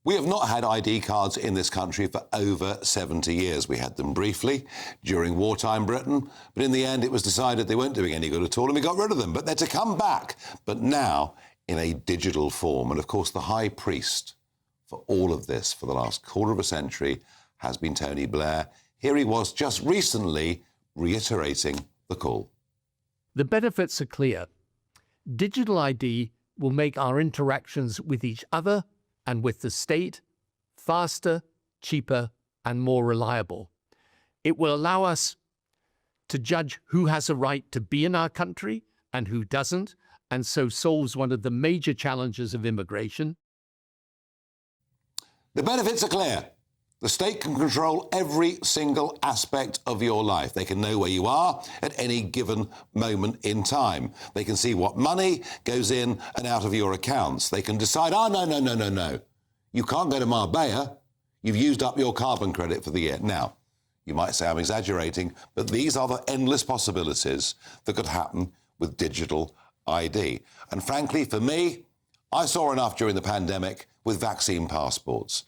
We have not had ID cards in this country for over 70 years. We had them briefly during wartime Britain, but in the end it was decided they weren't doing any good at all and we got rid of them. But they're to come back, but now in a digital form. And of course the high priest for all of this for the last quarter of a century has been Tony Blair. Here he was just recently reiterating the call. The benefits are clear. Digital ID will make our interactions with each other and with the state faster, cheaper, and more reliable. It will allow us to judge who has a right to be in our country and who doesn't, and so solves one of the major challenges of immigration. The benefits are clear. The state can control every single aspect of your life. They can know where you are at any given moment in time. They can see what money goes in and out of your accounts. They can decide, no. You can't go to Marbella. You've used up your carbon credit for the year. Now, you might say I'm exaggerating, but these are the endless possibilities that could happen with digital ID. And frankly, for me, I saw enough during the pandemic with vaccine passports.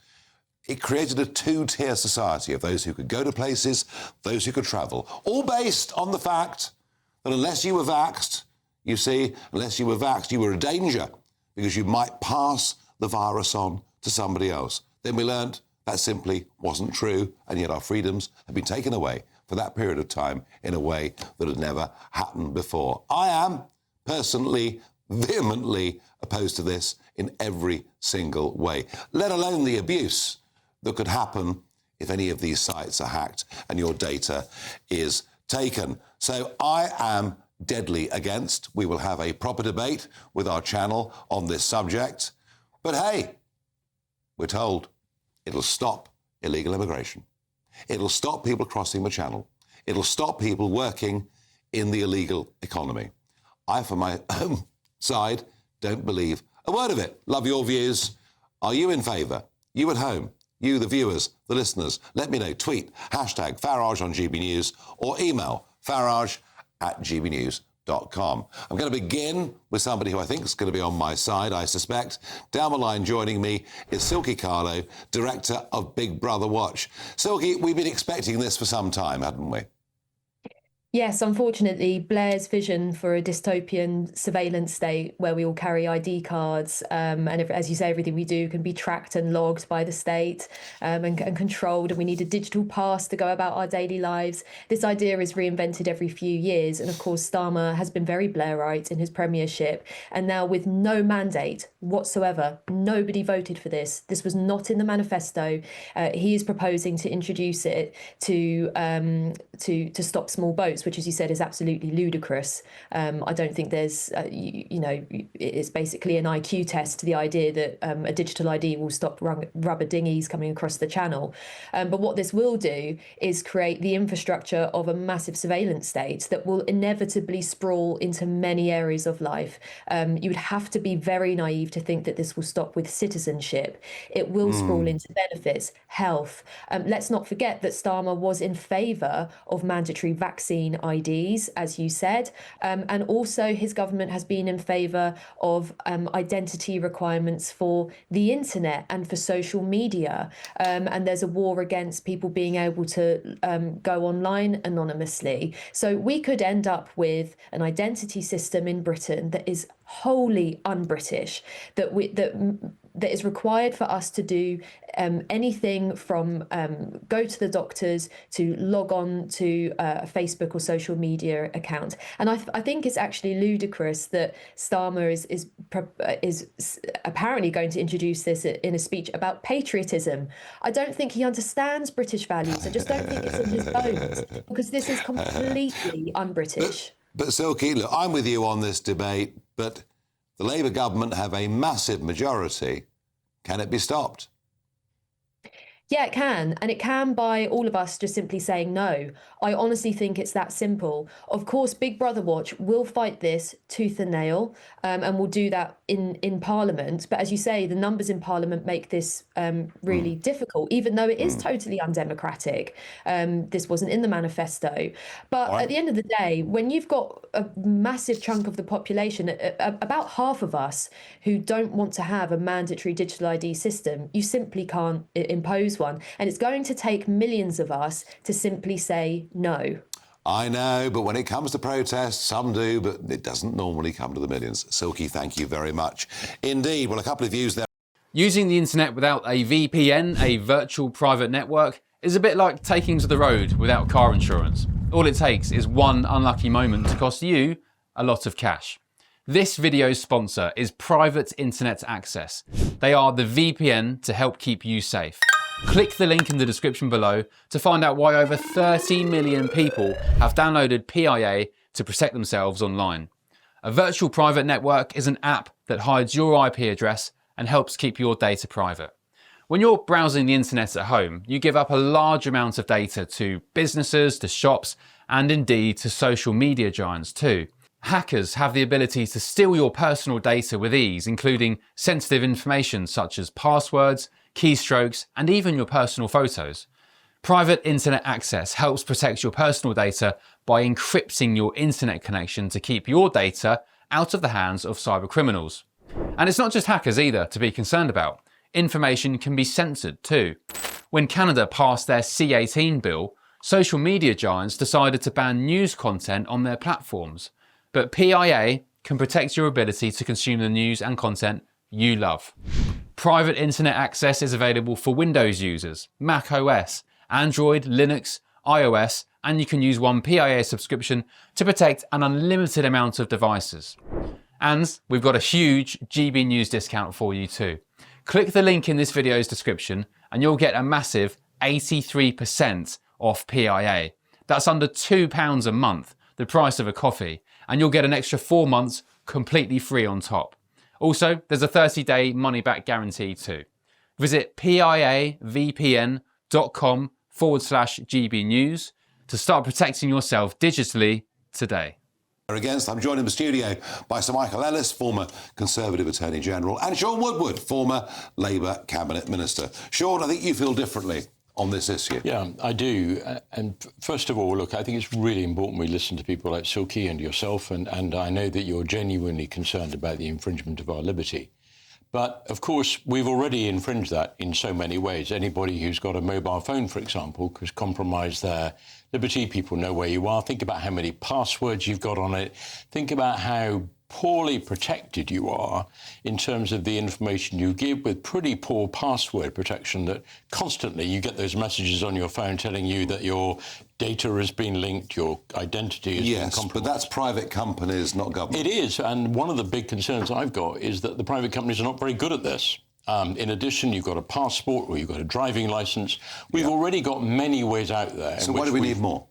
It created a two-tier society of those who could go to places, those who could travel, all based on the fact that unless you were vaxxed, you see, unless you were vaxxed, you were a danger because you might pass the virus on to somebody else. Then we learned that simply wasn't true, and yet our freedoms have been taken away for that period of time in a way that had never happened before. I am personally vehemently opposed to this in every single way, let alone the abuse that could happen if any of these sites are hacked and your data is taken. So I am deadly against. We will have a proper debate with our channel on this subject. But hey, we're told it'll stop illegal immigration. It'll stop people crossing the channel. It'll stop people working in the illegal economy. I, for my own side, don't believe a word of it. Love your views. Are you in favour? You at home? You, the viewers, the listeners, let me know. Tweet, hashtag Farage on GB News or email farage@gbnews.com. I'm going to begin with somebody who I think is going to be on my side, I suspect. Down the line joining me is Silkie Carlo, director of Big Brother Watch. Silkie, we've been expecting this for some time, haven't we? Yes, unfortunately, Blair's vision for a dystopian surveillance state where we all carry ID cards and as you say, everything we do can be tracked and logged by the state and controlled, and we need a digital pass to go about our daily lives. This idea is reinvented every few years, and of course Starmer has been very Blairite in his premiership, and now with no mandate whatsoever, nobody voted for this. This was not in the manifesto. He is proposing to introduce it to stop small boats, which, as you said, is absolutely ludicrous. I don't think there's, it's basically an IQ test, the idea that a digital ID will stop rubber dinghies coming across the channel. But what this will do is create the infrastructure of a massive surveillance state that will inevitably sprawl into many areas of life. You would have to be very naive to think that this will stop with citizenship. It will sprawl into benefits, health. Let's not forget that Starmer was in favour of mandatory vaccine IDs, as you said, and also his government has been in favour of identity requirements for the internet and for social media, and there's a war against people being able to go online anonymously. So we could end up with an identity system in Britain that is wholly un-British, that is required for us to do anything from go to the doctors to log on to a Facebook or social media account. And I think it's actually ludicrous that Starmer is apparently going to introduce this in a speech about patriotism. I don't think he understands British values. I just don't think it's in his bones, because this is completely un-British. But Silkie, look, I'm with you on this debate, but the Labour government have a massive majority. Can it be stopped? Yeah, it can. And it can by all of us just simply saying no. I honestly think it's that simple. Of course, Big Brother Watch will fight this tooth and nail, and will do that in Parliament. But as you say, the numbers in Parliament make this really difficult, even though it is totally undemocratic. This wasn't in the manifesto. But at the end of the day, when you've got a massive chunk of the population, about half of us, who don't want to have a mandatory digital ID system, you simply can't impose one. And it's going to take millions of us to simply say no. I know, but when it comes to protests, some do, but it doesn't normally come to the millions. Silky, thank you very much indeed. Well, a couple of views there. Using the internet without a VPN, a virtual private network, is a bit like taking to the road without car insurance. All it takes is one unlucky moment to cost you a lot of cash. This video's sponsor is Private Internet Access. They are the VPN to help keep you safe. Click the link in the description below to find out why over 30 million people have downloaded PIA to protect themselves online. A virtual private network is an app that hides your IP address and helps keep your data private. When you're browsing the internet at home, you give up a large amount of data to businesses, to shops, and indeed to social media giants too. Hackers have the ability to steal your personal data with ease, including sensitive information such as passwords, keystrokes, and even your personal photos. Private Internet Access helps protect your personal data by encrypting your internet connection to keep your data out of the hands of cyber criminals. And it's not just hackers either to be concerned about. Information can be censored too. When Canada passed their C18 bill, social media giants decided to ban news content on their platforms. But PIA can protect your ability to consume the news and content you love. Private Internet Access is available for Windows users, Mac OS, Android, Linux, iOS, and you can use one PIA subscription to protect an unlimited amount of devices. And we've got a huge GB News discount for you too. Click the link in this video's description and you'll get a massive 83% off PIA. That's under £2 a month, the price of a coffee, and you'll get an extra 4 months completely free on top. Also, there's a 30-day money-back guarantee too. Visit piavpn.com/GB News to start protecting yourself digitally today. Against, I'm joined in the studio by Sir Michael Ellis, former Conservative Attorney General, and Sean Woodward, former Labour Cabinet Minister. Sean, I think you feel differently on this issue. Yeah, I do. And first of all, look, I think it's really important we listen to people like Silky and yourself, and I know that you're genuinely concerned about the infringement of our liberty. But, of course, we've already infringed that in so many ways. Anybody who's got a mobile phone, for example, could compromise their liberty. People know where you are. Think about how many passwords you've got on it. Think about how poorly protected you are in terms of the information you give, with pretty poor password protection, that constantly you get those messages on your phone telling you that your data has been linked, your identity has been compromised. But that's private companies, not government. It is, and one of the big concerns I've got is that the private companies are not very good at this. In addition, you've got a passport or you've got a driving licence. We've already got many ways out there. So why do we need more?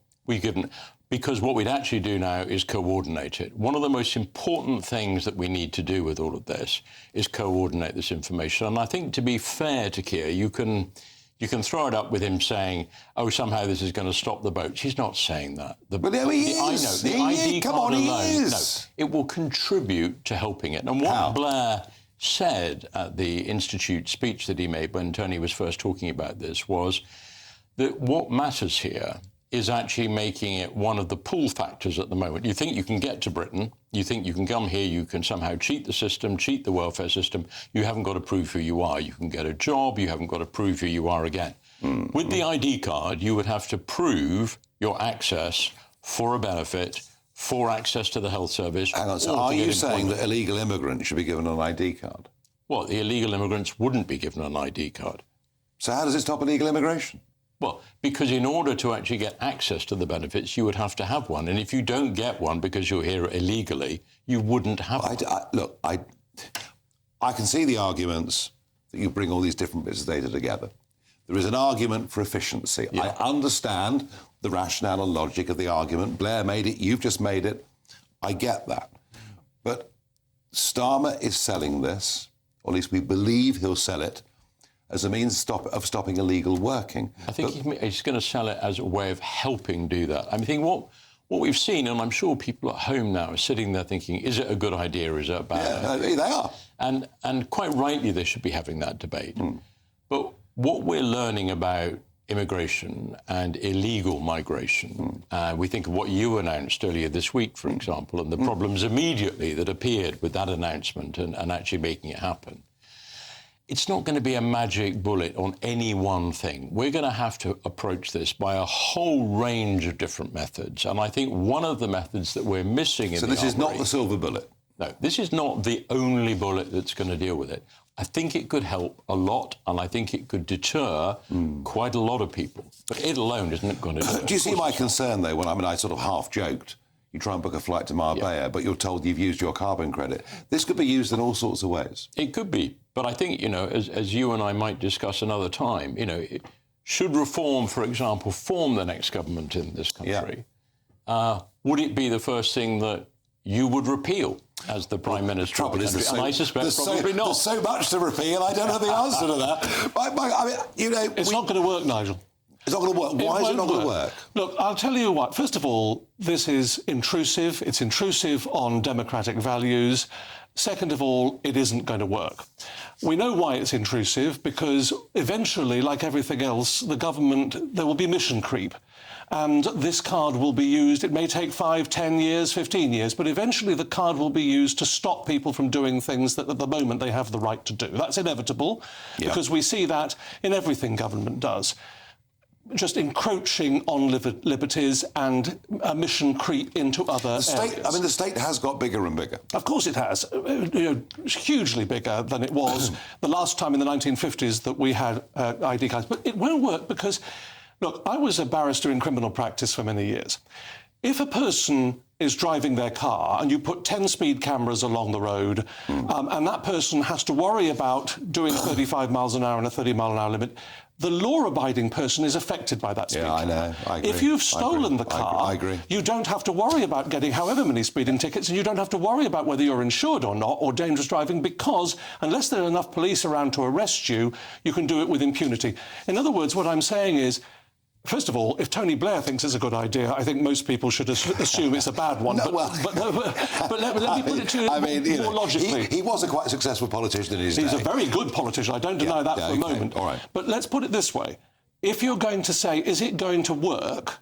Because what we'd actually do now is coordinate it. One of the most important things that we need to do with all of this is coordinate this information. And I think, to be fair to Keir, you can throw it up with him saying, oh, somehow this is going to stop the boats. He's not saying that. But there he is. I know. The ID card alone, no, it will contribute to helping it. And what Blair said at the Institute speech that he made when Tony was first talking about this was that what matters here is actually making it one of the pull factors at the moment. You think you can get to Britain, you think you can come here, you can somehow cheat the system, cheat the welfare system. You haven't got to prove who you are. You can get a job, you haven't got to prove who you are again. With the ID card, you would have to prove your access for a benefit, for access to the health service. Hang on, so are you saying that illegal immigrants should be given an ID card? Well, the illegal immigrants wouldn't be given an ID card. So how does it stop illegal immigration? Well, because in order to actually get access to the benefits, you would have to have one. And if you don't get one because you're here illegally, you wouldn't have one. Look, I can see the arguments that you bring all these different bits of data together. There is an argument for efficiency. Yeah. I understand the rationale and logic of the argument. Blair made it, you've just made it. I get that. But Starmer is selling this, or at least we believe he'll sell it, as a means of stopping illegal working. I think he's going to sell it as a way of helping do that. I think what we've seen, and I'm sure people at home now are sitting there thinking, is it a good idea or is it a bad idea? Yeah, they are. And quite rightly they should be having that debate. But what we're learning about immigration and illegal migration, we think of what you announced earlier this week, for example, and the problems immediately that appeared with that announcement and actually making it happen. It's not going to be a magic bullet on any one thing. We're going to have to approach this by a whole range of different methods. And I think one of the methods that we're missing in So this is not the silver bullet? No, this is not the only bullet that's going to deal with it. I think it could help a lot, and I think it could deter quite a lot of people. But it alone isn't going to do it. Do you see my concern, though, when I sort of half joked? You try and book a flight to Marbella, but you're told you've used your carbon credit. This could be used in all sorts of ways. It could be. But I think, as you and I might discuss another time, should reform, for example, form the next government in this country, would it be the first thing that you would repeal as the Prime Minister? Trouble is, and I suspect probably not. There's so much to repeal, I don't know the answer to that. It's not going to work, Nigel. It's not going to work. Why is it not going to work? Look, I'll tell you what. First of all, this is intrusive. It's intrusive on democratic values. Second of all, it isn't going to work. We know why it's intrusive, because eventually, like everything else, there will be mission creep. And this card will be used. It may take 5, 10 years, 15 years, but eventually the card will be used to stop people from doing things that at the moment they have the right to do. That's inevitable, because we see that in everything government does. Just encroaching on liberties and a mission creep into other areas. The state has got bigger and bigger. Of course it has. Hugely bigger than it was the last time in the 1950s that we had ID cards. But it won't work because, look, I was a barrister in criminal practice for many years. If a person is driving their car and you put 10 speed cameras along the road and that person has to worry about doing 35 miles an hour and a 30-mile-an-hour limit, the law-abiding person is affected by that speed. Yeah, I know. I agree. If you've stolen the car, I agree. You don't have to worry about getting however many speeding tickets, and you don't have to worry about whether you're insured or not, or dangerous driving, because unless there are enough police around to arrest you, you can do it with impunity. In other words, what I'm saying is, first of all, if Tony Blair thinks it's a good idea, I think most people should assume it's a bad one. But let me put it to you more logically. He was a quite successful politician in his day. He's a very good politician. I don't deny that for a moment. All right. But let's put it this way. If you're going to say, is it going to work?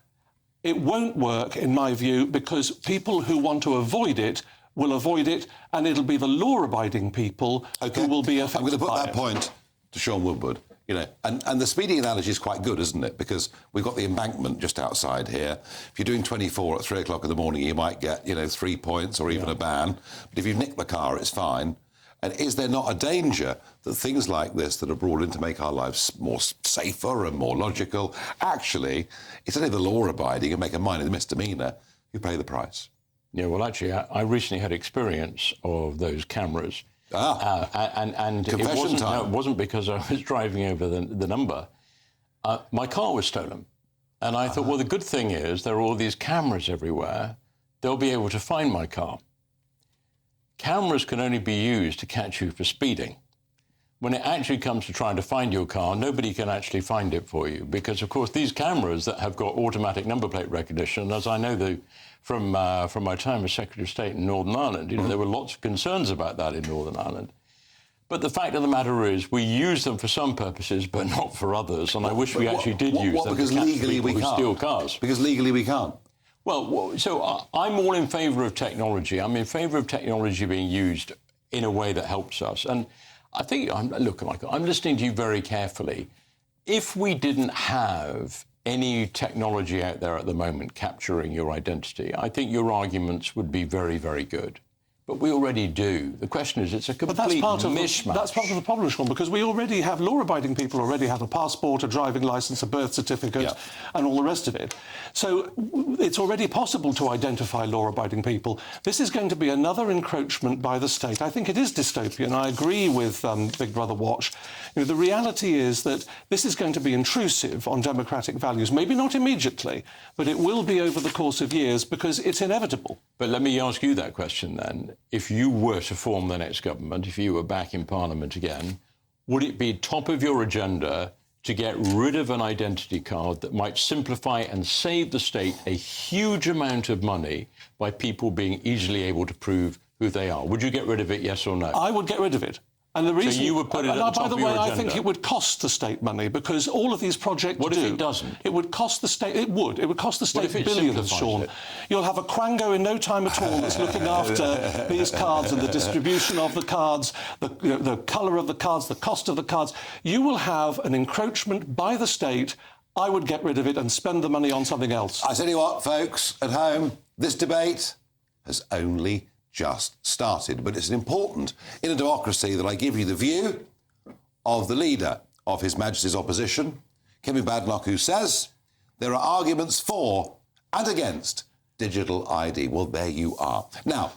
It won't work, in my view, because people who want to avoid it will avoid it, and it'll be the law-abiding people who will be affected by it. I'm going to put that point to Sean Woodward. And the speeding analogy is quite good, isn't it? Because we've got the embankment just outside here. If you're doing 24 at 3 o'clock in the morning, you might get, 3 points or even a ban. But if you nick the car, it's fine. And is there not a danger that things like this that are brought in to make our lives more safer and more logical, actually, it's only the law-abiding who make a minor misdemeanour who pay the price? Yeah, well, actually, I recently had experience of those cameras. And it wasn't because I was driving over the number. My car was stolen. And I thought, well, the good thing is there are all these cameras everywhere. They'll be able to find my car. Cameras can only be used to catch you for speeding. When it actually comes to trying to find your car, nobody can actually find it for you because, of course, these cameras that have got automatic number plate recognition, as I know from my time as Secretary of State in Northern Ireland, there were lots of concerns about that in Northern Ireland. But the fact of the matter is we use them for some purposes, but not for others, and I wish we actually did use them because to catch legally people we who can't. steal cars. Because legally we can't. Well, so I'm all in favour of technology. I'm in favour of technology being used in a way that helps us. And I think, look, Michael, I'm listening to you very carefully. If we didn't have any technology out there at the moment capturing your identity, I think your arguments would be very, very good. But we already do. The question is, it's a complete mishmash. That's part of the problem, Sean, because we already have law-abiding people already have a passport, a driving licence, a birth certificate, and all the rest of it. So it's already possible to identify law-abiding people. This is going to be another encroachment by the state. I think it is dystopian. I agree with Big Brother Watch. The reality is that this is going to be intrusive on democratic values. Maybe not immediately, but it will be over the course of years because it's inevitable. But let me ask you that question then. If you were to form the next government, if you were back in Parliament again, would it be top of your agenda to get rid of an identity card that might simplify and save the state a huge amount of money by people being easily able to prove who they are? Would you get rid of it, yes or no? I would get rid of it. And the reason, so you would put it at the top by the of your way, agenda? I think it would cost the state money, because all of these projects What if it doesn't? It would cost the state. It would cost the What state if it billions, simplifies Sean. it? You'll have a quango in no time at all that's looking after these cards and the distribution of the cards, the colour of the cards, the cost of the cards. You will have an encroachment by the state. I would get rid of it and spend the money on something else. I tell you what, folks, at home, this debate has only just started, but it's important in a democracy that I give you the view of the leader of His Majesty's opposition, Kevin Badenoch, who says there are arguments for and against digital ID. Well, there you are. Now,